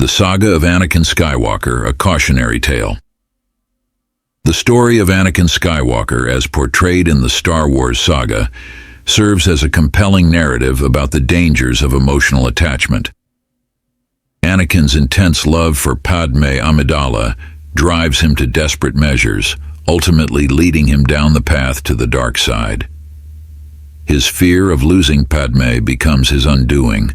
Saga of Anakin Skywalker, a cautionary tale. The story of Anakin Skywalker, as portrayed in the Star Wars saga, serves as a compelling narrative about the dangers of emotional attachment. Anakin's intense love for Padme Amidala drives him to desperate measures, ultimately leading him down the path to the dark side. His fear of losing Padme becomes his undoing,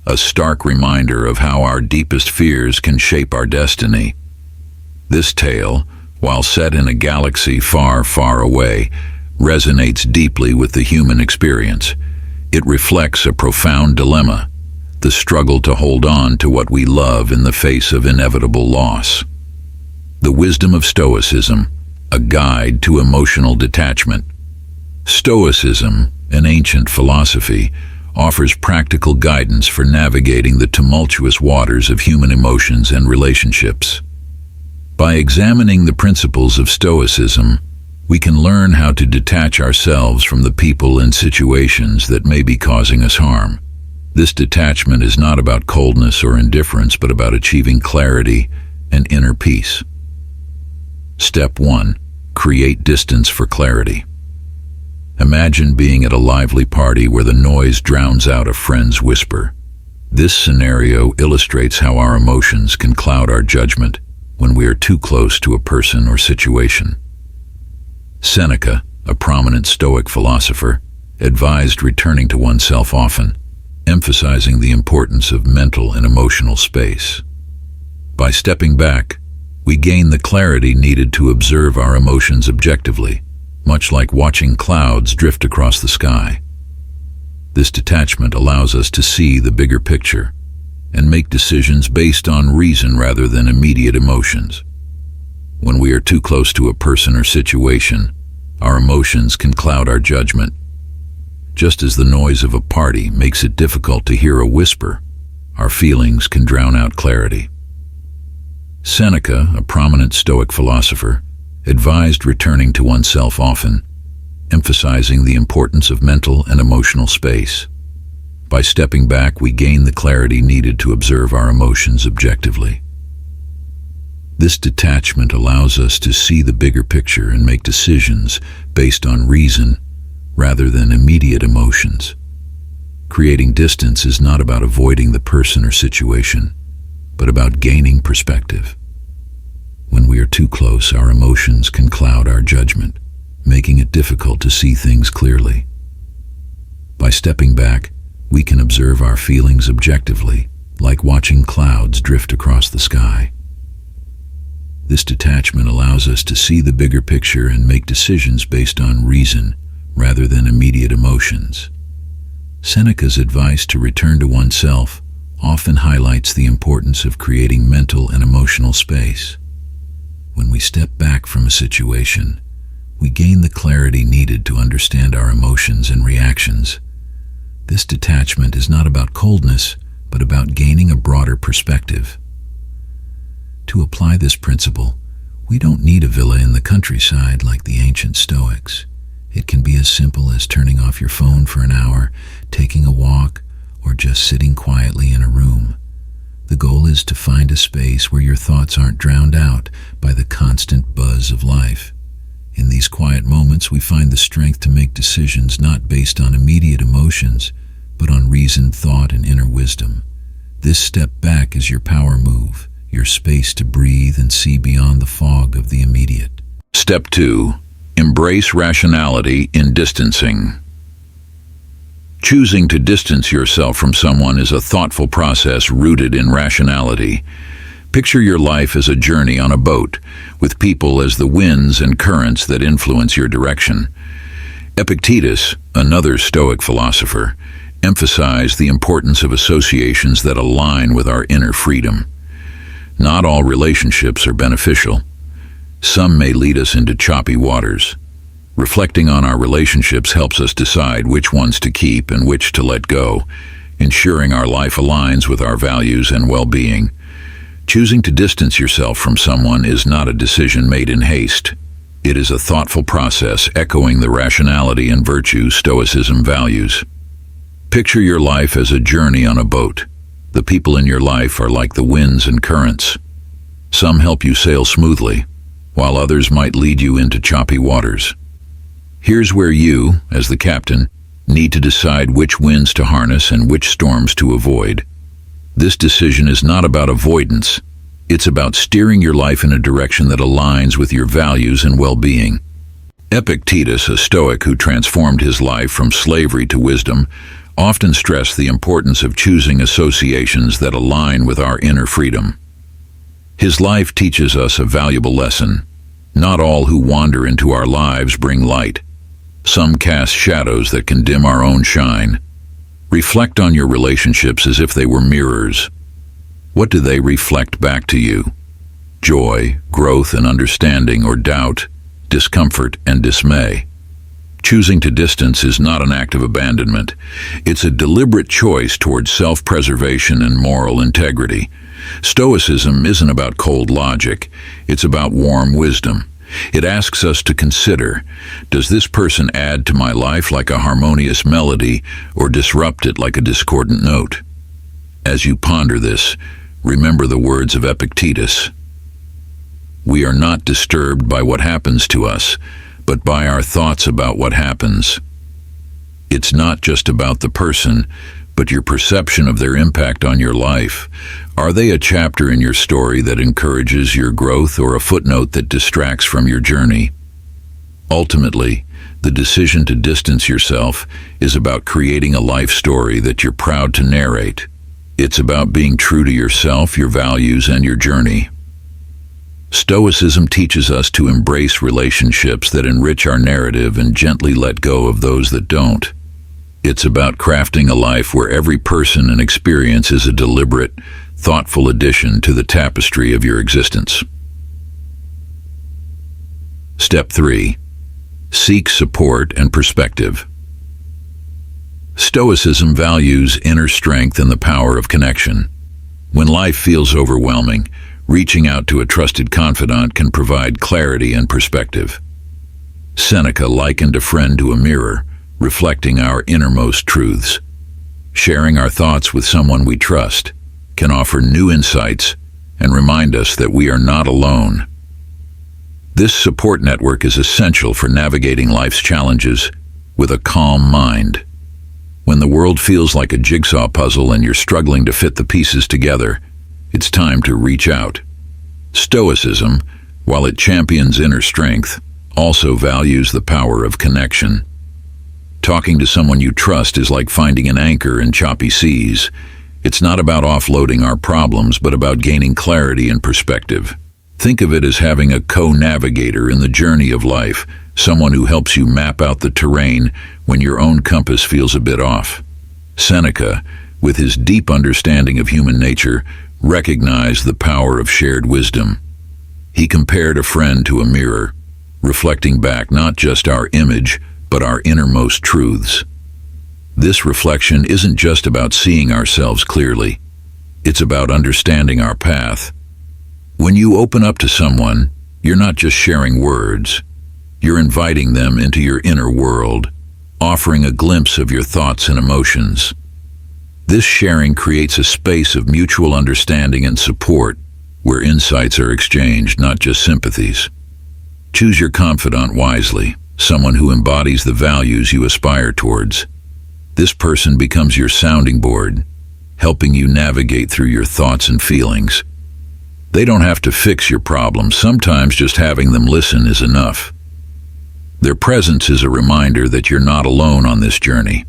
a stark reminder of how our deepest fears can shape our destiny. This tale, while set in a galaxy far, far away, resonates deeply with the human experience. It reflects a profound dilemma, the struggle to hold on to what we love in the face of inevitable loss. The wisdom of Stoicism, a guide to emotional detachment. Stoicism, an ancient philosophy, offers practical guidance for navigating the tumultuous waters of human emotions and relationships. By examining the principles of Stoicism, we can learn how to detach ourselves from the people and situations that may be causing us harm. This detachment is not about coldness or indifference, but about achieving clarity and inner peace. Step 1. Create distance for clarity. Imagine being at a lively party where the noise drowns out a friend's whisper. This scenario illustrates how our emotions can cloud our judgment when we are too close to a person or situation. Seneca, a prominent Stoic philosopher, advised returning to oneself often, emphasizing the importance of mental and emotional space. By stepping back, we gain the clarity needed to observe our emotions objectively, much like watching clouds drift across the sky. This detachment allows us to see the bigger picture and make decisions based on reason rather than immediate emotions. When we are too close to a person or situation, our emotions can cloud our judgment. Just as the noise of a party makes it difficult to hear a whisper, our feelings can drown out clarity. Seneca, a prominent Stoic philosopher, advised returning to oneself often, emphasizing the importance of mental and emotional space. By stepping back, we gain the clarity needed to observe our emotions objectively. This detachment allows us to see the bigger picture and make decisions based on reason rather than immediate emotions. Creating distance is not about avoiding the person or situation, but about gaining perspective. When we are too close, our emotions can cloud our judgment, making it difficult to see things clearly. By stepping back, we can observe our feelings objectively, like watching clouds drift across the sky. This detachment allows us to see the bigger picture and make decisions based on reason rather than immediate emotions. Seneca's advice to return to oneself often highlights the importance of creating mental and emotional space. When we step back from a situation, we gain the clarity needed to understand our emotions and reactions. This detachment is not about coldness, but about gaining a broader perspective. To apply this principle, we don't need a villa in the countryside like the ancient Stoics. It can be as simple as turning off your phone for an hour, taking a walk, or just sitting quietly in a room. The goal is to find a space where your thoughts aren't drowned out by the constant buzz of life. In these quiet moments, we find the strength to make decisions not based on immediate emotions, but on reasoned thought and inner wisdom. This step back is your power move, your space to breathe and see beyond the fog of the immediate. Step 2. Embrace rationality in distancing. Choosing to distance yourself from someone is a thoughtful process rooted in rationality. Picture your life as a journey on a boat, with people as the winds and currents that influence your direction. Epictetus, another Stoic philosopher, emphasized the importance of associations that align with our inner freedom. Not all relationships are beneficial. Some may lead us into choppy waters. Reflecting on our relationships helps us decide which ones to keep and which to let go, ensuring our life aligns with our values and well-being. Choosing to distance yourself from someone is not a decision made in haste. It is a thoughtful process echoing the rationality and virtue Stoicism values. Picture your life as a journey on a boat. The people in your life are like the winds and currents. Some help you sail smoothly, while others might lead you into choppy waters. Here's where you, as the captain, need to decide which winds to harness and which storms to avoid. This decision is not about avoidance. It's about steering your life in a direction that aligns with your values and well-being. Epictetus, a Stoic who transformed his life from slavery to wisdom, often stressed the importance of choosing associations that align with our inner freedom. His life teaches us a valuable lesson. Not all who wander into our lives bring light. Some cast shadows that can dim our own shine. Reflect on your relationships as if they were mirrors. What do they reflect back to you? Joy, growth and understanding, or doubt, discomfort and dismay? Choosing to distance is not an act of abandonment. It's a deliberate choice towards self-preservation and moral integrity. Stoicism isn't about cold logic. It's about warm wisdom. It asks us to consider, does this person add to my life like a harmonious melody or disrupt it like a discordant note? As you ponder this, remember the words of Epictetus. We are not disturbed by what happens to us, but by our thoughts about what happens. It's not just about the person, but your perception of their impact on your life. Are they a chapter in your story that encourages your growth or a footnote that distracts from your journey? Ultimately, the decision to distance yourself is about creating a life story that you're proud to narrate. It's about being true to yourself, your values, and your journey. Stoicism teaches us to embrace relationships that enrich our narrative and gently let go of those that don't. It's about crafting a life where every person and experience is a deliberate, thoughtful addition to the tapestry of your existence. Step 3. Seek support and perspective. Stoicism values inner strength and the power of connection. When life feels overwhelming, reaching out to a trusted confidant can provide clarity and perspective. Seneca likened a friend to a mirror, reflecting our innermost truths. Sharing our thoughts with someone we trust can offer new insights and remind us that we are not alone. This support network is essential for navigating life's challenges with a calm mind. When the world feels like a jigsaw puzzle and you're struggling to fit the pieces together, it's time to reach out. Stoicism, while it champions inner strength, also values the power of connection. Talking to someone you trust is like finding an anchor in choppy seas. It's not about offloading our problems, but about gaining clarity and perspective. Think of it as having a co-navigator in the journey of life, someone who helps you map out the terrain when your own compass feels a bit off. Seneca, with his deep understanding of human nature, recognized the power of shared wisdom. He compared a friend to a mirror, reflecting back not just our image, but our innermost truths. This reflection isn't just about seeing ourselves clearly. It's about understanding our path. When you open up to someone, you're not just sharing words. You're inviting them into your inner world, offering a glimpse of your thoughts and emotions. This sharing creates a space of mutual understanding and support, where insights are exchanged, not just sympathies. Choose your confidant wisely, someone who embodies the values you aspire towards. This person becomes your sounding board, helping you navigate through your thoughts and feelings. They don't have to fix your problems. Sometimes just having them listen is enough. Their presence is a reminder that you're not alone on this journey.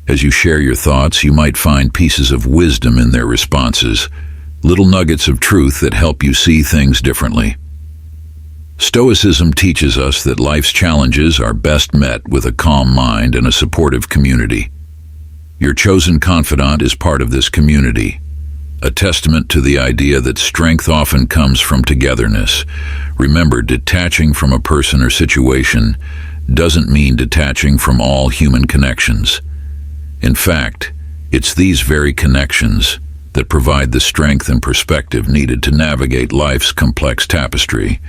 As you share your thoughts, you might find pieces of wisdom in their responses, little nuggets of truth that help you see things differently. Stoicism teaches us that life's challenges are best met with a calm mind and a supportive community. Your chosen confidant is part of this community, a testament to the idea that strength often comes from togetherness. Remember, detaching from a person or situation doesn't mean detaching from all human connections. In fact, it's these very connections that provide the strength and perspective needed to navigate life's complex tapestry.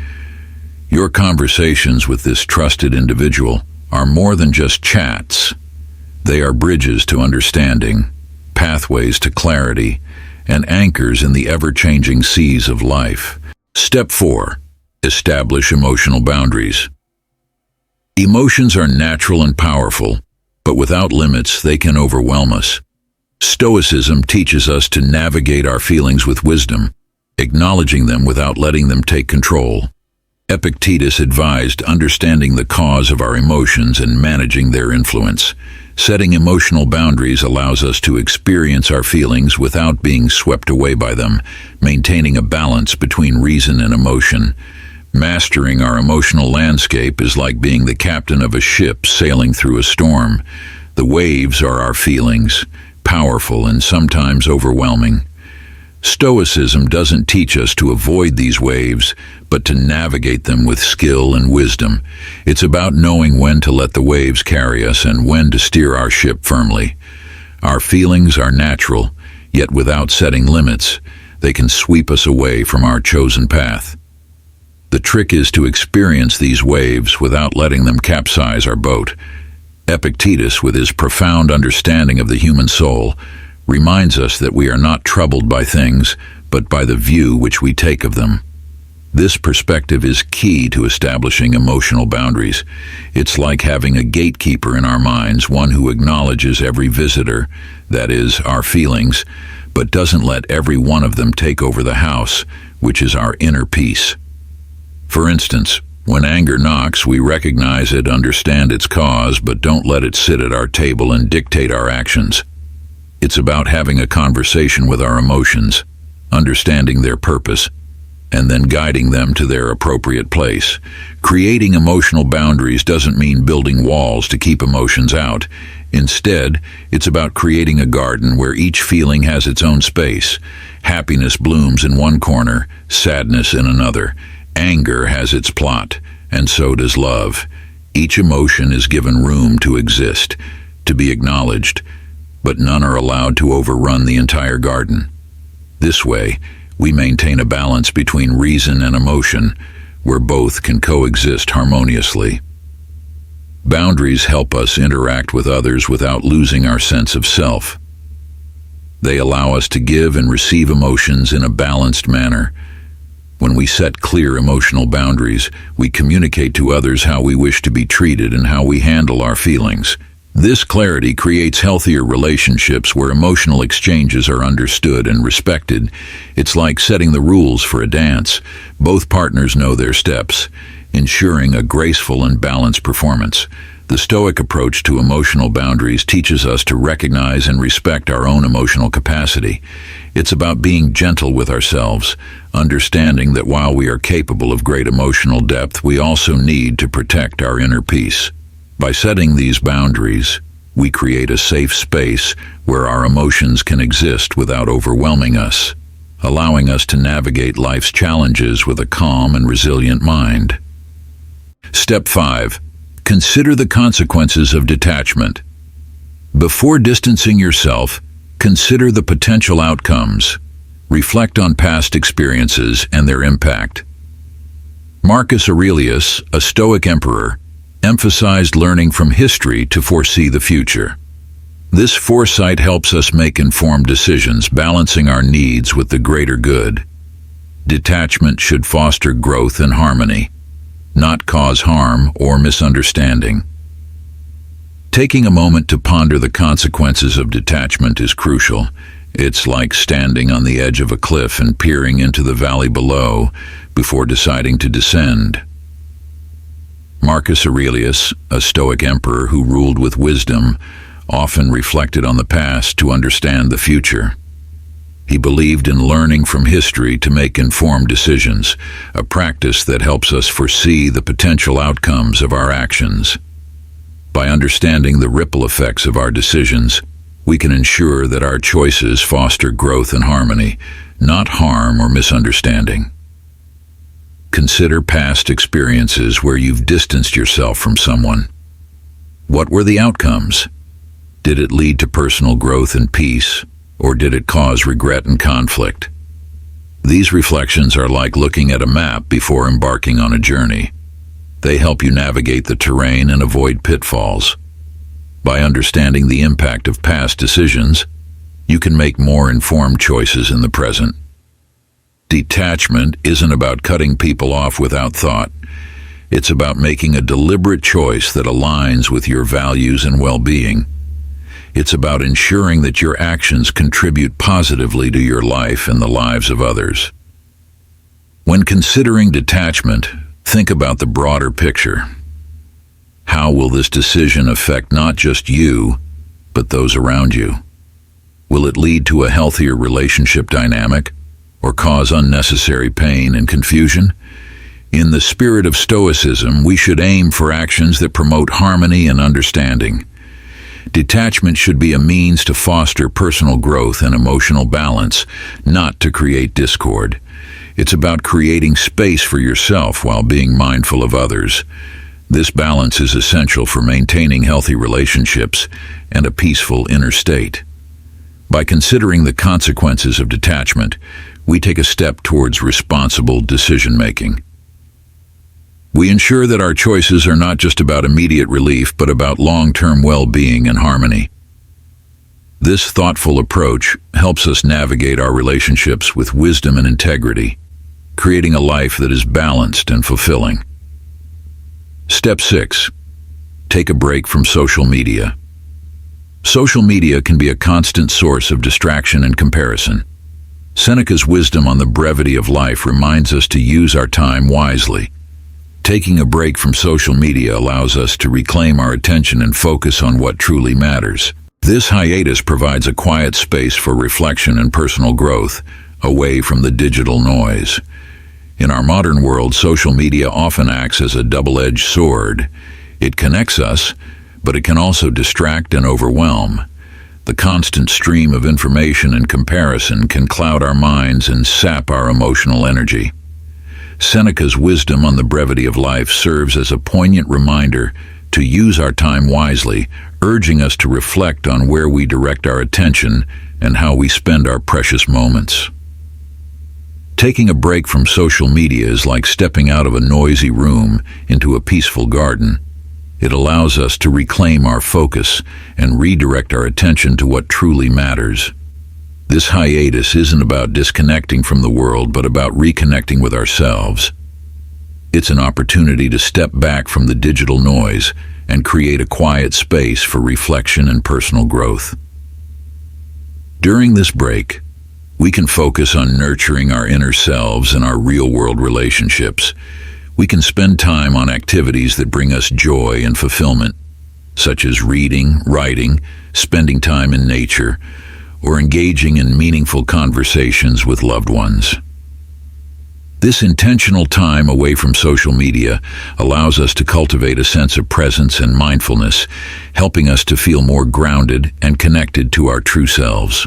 Your conversations with this trusted individual are more than just chats. They are bridges to understanding, pathways to clarity and anchors in the ever-changing seas of life. Step 4. Establish emotional boundaries. Emotions are natural and powerful, but without limits, they can overwhelm us. Stoicism teaches us to navigate our feelings with wisdom, acknowledging them without letting them take control. Epictetus advised understanding the cause of our emotions and managing their influence. Setting emotional boundaries allows us to experience our feelings without being swept away by them, maintaining a balance between reason and emotion. Mastering our emotional landscape is like being the captain of a ship sailing through a storm. The waves are our feelings, powerful and sometimes overwhelming. Stoicism doesn't teach us to avoid these waves, but to navigate them with skill and wisdom. It's about knowing when to let the waves carry us and when to steer our ship firmly. Our feelings are natural, yet without setting limits, they can sweep us away from our chosen path. The trick is to experience these waves without letting them capsize our boat. Epictetus, with his profound understanding of the human soul, reminds us that we are not troubled by things, but by the view which we take of them. This perspective is key to establishing emotional boundaries. It's like having a gatekeeper in our minds, one who acknowledges every visitor, that is, our feelings, but doesn't let every one of them take over the house, which is our inner peace. For instance, when anger knocks, we recognize it, understand its cause, but don't let it sit at our table and dictate our actions. It's about having a conversation with our emotions, understanding their purpose, and then guiding them to their appropriate place. Creating emotional boundaries doesn't mean building walls to keep emotions out. Instead, it's about creating a garden where each feeling has its own space. Happiness blooms in one corner, sadness in another. Anger has its plot, and so does love. Each emotion is given room to exist, to be acknowledged, but none are allowed to overrun the entire garden. This way, we maintain a balance between reason and emotion, where both can coexist harmoniously. Boundaries help us interact with others without losing our sense of self. They allow us to give and receive emotions in a balanced manner. When we set clear emotional boundaries, we communicate to others how we wish to be treated and how we handle our feelings. This clarity creates healthier relationships where emotional exchanges are understood and respected. It's like setting the rules for a dance. Both partners know their steps, ensuring a graceful and balanced performance. The Stoic approach to emotional boundaries teaches us to recognize and respect our own emotional capacity. It's about being gentle with ourselves, understanding that while we are capable of great emotional depth, we also need to protect our inner peace. By setting these boundaries, we create a safe space where our emotions can exist without overwhelming us, allowing us to navigate life's challenges with a calm and resilient mind. Step 5. Consider the consequences of detachment. Before distancing yourself, consider the potential outcomes. Reflect on past experiences and their impact. Marcus Aurelius, a Stoic emperor, emphasized learning from history to foresee the future. This foresight helps us make informed decisions, balancing our needs with the greater good. Detachment should foster growth and harmony, not cause harm or misunderstanding. Taking a moment to ponder the consequences of detachment is crucial. It's like standing on the edge of a cliff and peering into the valley below before deciding to descend. Marcus Aurelius, a Stoic emperor who ruled with wisdom, often reflected on the past to understand the future. He believed in learning from history to make informed decisions, a practice that helps us foresee the potential outcomes of our actions. By understanding the ripple effects of our decisions, we can ensure that our choices foster growth and harmony, not harm or misunderstanding. Consider past experiences where you've distanced yourself from someone. What were the outcomes? Did it lead to personal growth and peace, or did it cause regret and conflict? These reflections are like looking at a map before embarking on a journey. They help you navigate the terrain and avoid pitfalls. By understanding the impact of past decisions, you can make more informed choices in the present. Detachment isn't about cutting people off without thought. It's about making a deliberate choice that aligns with your values and well-being. It's about ensuring that your actions contribute positively to your life and the lives of others. When considering detachment, think about the broader picture. How will this decision affect not just you, but those around you? Will it lead to a healthier relationship dynamic, or cause unnecessary pain and confusion? In the spirit of Stoicism, we should aim for actions that promote harmony and understanding. Detachment should be a means to foster personal growth and emotional balance, not to create discord. It's about creating space for yourself while being mindful of others. This balance is essential for maintaining healthy relationships and a peaceful inner state. By considering the consequences of detachment, we take a step towards responsible decision-making. We ensure that our choices are not just about immediate relief, but about long-term well-being and harmony. This thoughtful approach helps us navigate our relationships with wisdom and integrity, creating a life that is balanced and fulfilling. Step 6. Take a break from social media. Social media can be a constant source of distraction and comparison. Seneca's wisdom on the brevity of life reminds us to use our time wisely. Taking a break from social media allows us to reclaim our attention and focus on what truly matters. This hiatus provides a quiet space for reflection and personal growth, away from the digital noise. In our modern world, social media often acts as a double-edged sword. It connects us, but it can also distract and overwhelm. The constant stream of information and comparison can cloud our minds and sap our emotional energy. Seneca's wisdom on the brevity of life serves as a poignant reminder to use our time wisely, urging us to reflect on where we direct our attention and how we spend our precious moments. Taking a break from social media is like stepping out of a noisy room into a peaceful garden. It allows us to reclaim our focus and redirect our attention to what truly matters. This hiatus isn't about disconnecting from the world, but about reconnecting with ourselves. It's an opportunity to step back from the digital noise and create a quiet space for reflection and personal growth. During this break, we can focus on nurturing our inner selves and our real-world relationships. We can spend time on activities that bring us joy and fulfillment, such as reading, writing, spending time in nature, or engaging in meaningful conversations with loved ones. This intentional time away from social media allows us to cultivate a sense of presence and mindfulness, helping us to feel more grounded and connected to our true selves.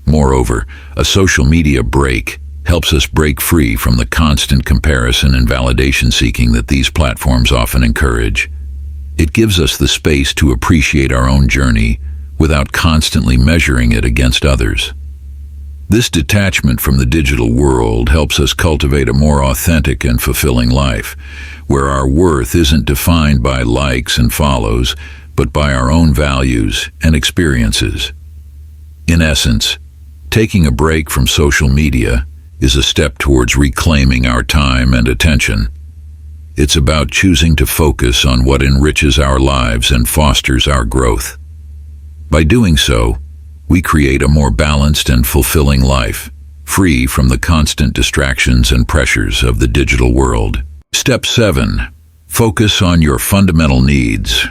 Moreover, a social media break helps us break free from the constant comparison and validation seeking that these platforms often encourage. It gives us the space to appreciate our own journey without constantly measuring it against others. This detachment from the digital world helps us cultivate a more authentic and fulfilling life, where our worth isn't defined by likes and follows, but by our own values and experiences. In essence, taking a break from social media is a step towards reclaiming our time and attention. It's about choosing to focus on what enriches our lives and fosters our growth. By doing so, we create a more balanced and fulfilling life, free from the constant distractions and pressures of the digital world. Step 7. Focus on your fundamental needs.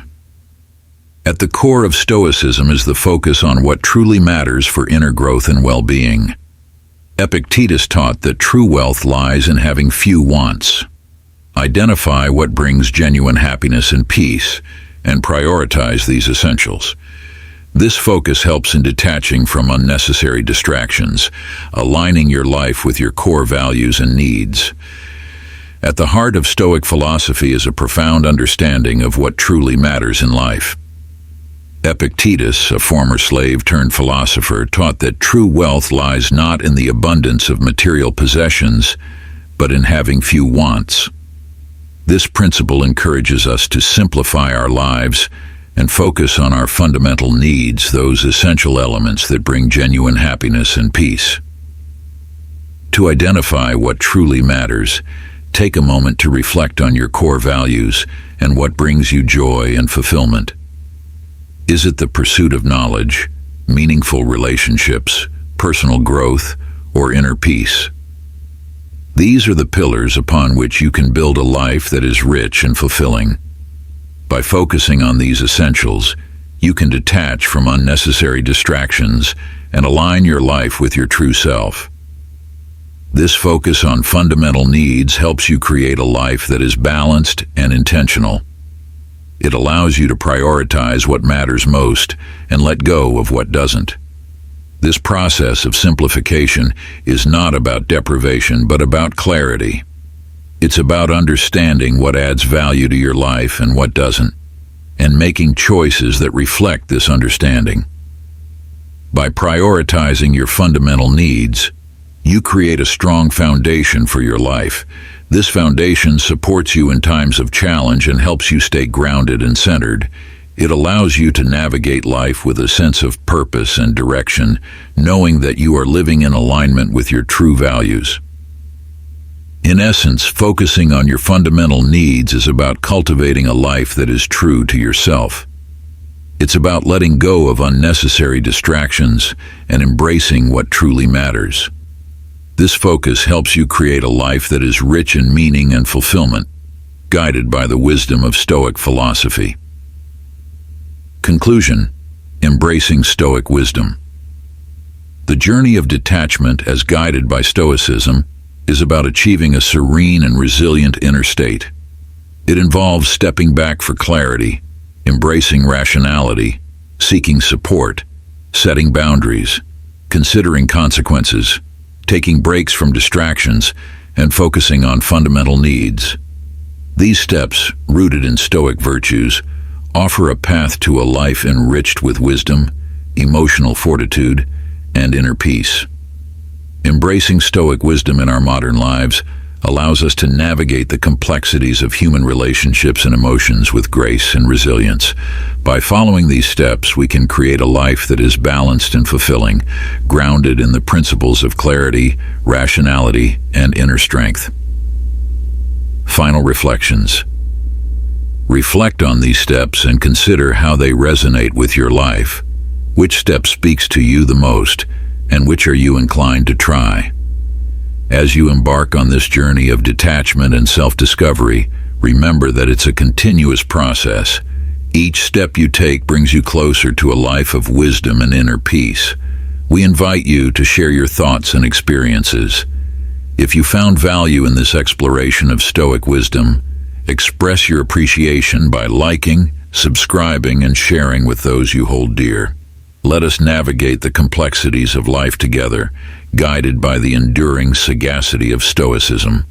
At the core of Stoicism is the focus on what truly matters for inner growth and well-being. Epictetus taught that true wealth lies in having few wants. Identify what brings genuine happiness and peace, and prioritize these essentials. This focus helps in detaching from unnecessary distractions, aligning your life with your core values and needs. At the heart of Stoic philosophy is a profound understanding of what truly matters in life. Epictetus, a former slave turned philosopher, taught that true wealth lies not in the abundance of material possessions, but in having few wants. This principle encourages us to simplify our lives and focus on our fundamental needs, those essential elements that bring genuine happiness and peace. To identify what truly matters, take a moment to reflect on your core values and what brings you joy and fulfillment. Is it the pursuit of knowledge, meaningful relationships, personal growth, or inner peace? These are the pillars upon which you can build a life that is rich and fulfilling. By focusing on these essentials, you can detach from unnecessary distractions and align your life with your true self. This focus on fundamental needs helps you create a life that is balanced and intentional. It allows you to prioritize what matters most and let go of what doesn't. This process of simplification is not about deprivation, but about clarity. It's about understanding what adds value to your life and what doesn't, and making choices that reflect this understanding. By prioritizing your fundamental needs, you create a strong foundation for your life. This foundation supports you in times of challenge and helps you stay grounded and centered. It allows you to navigate life with a sense of purpose and direction, knowing that you are living in alignment with your true values. In essence, focusing on your fundamental needs is about cultivating a life that is true to yourself. It's about letting go of unnecessary distractions and embracing what truly matters. This focus helps you create a life that is rich in meaning and fulfillment, guided by the wisdom of Stoic philosophy. Conclusion: embracing Stoic wisdom. The journey of detachment, as guided by Stoicism, is about achieving a serene and resilient inner state. It involves stepping back for clarity, embracing rationality, seeking support, setting boundaries, considering consequences, taking breaks from distractions, and focusing on fundamental needs. These steps, rooted in Stoic virtues, offer a path to a life enriched with wisdom, emotional fortitude, and inner peace. Embracing Stoic wisdom in our modern lives allows us to navigate the complexities of human relationships and emotions with grace and resilience. By following these steps, we can create a life that is balanced and fulfilling, grounded in the principles of clarity, rationality, and inner strength. Final reflections. Reflect on these steps and consider how they resonate with your life. Which step speaks to you the most, and which are you inclined to try? As you embark on this journey of detachment and self-discovery, remember that it's a continuous process. Each step you take brings you closer to a life of wisdom and inner peace. We invite you to share your thoughts and experiences. If you found value in this exploration of Stoic wisdom, express your appreciation by liking, subscribing, and sharing with those you hold dear. Let us navigate the complexities of life together, guided by the enduring sagacity of Stoicism.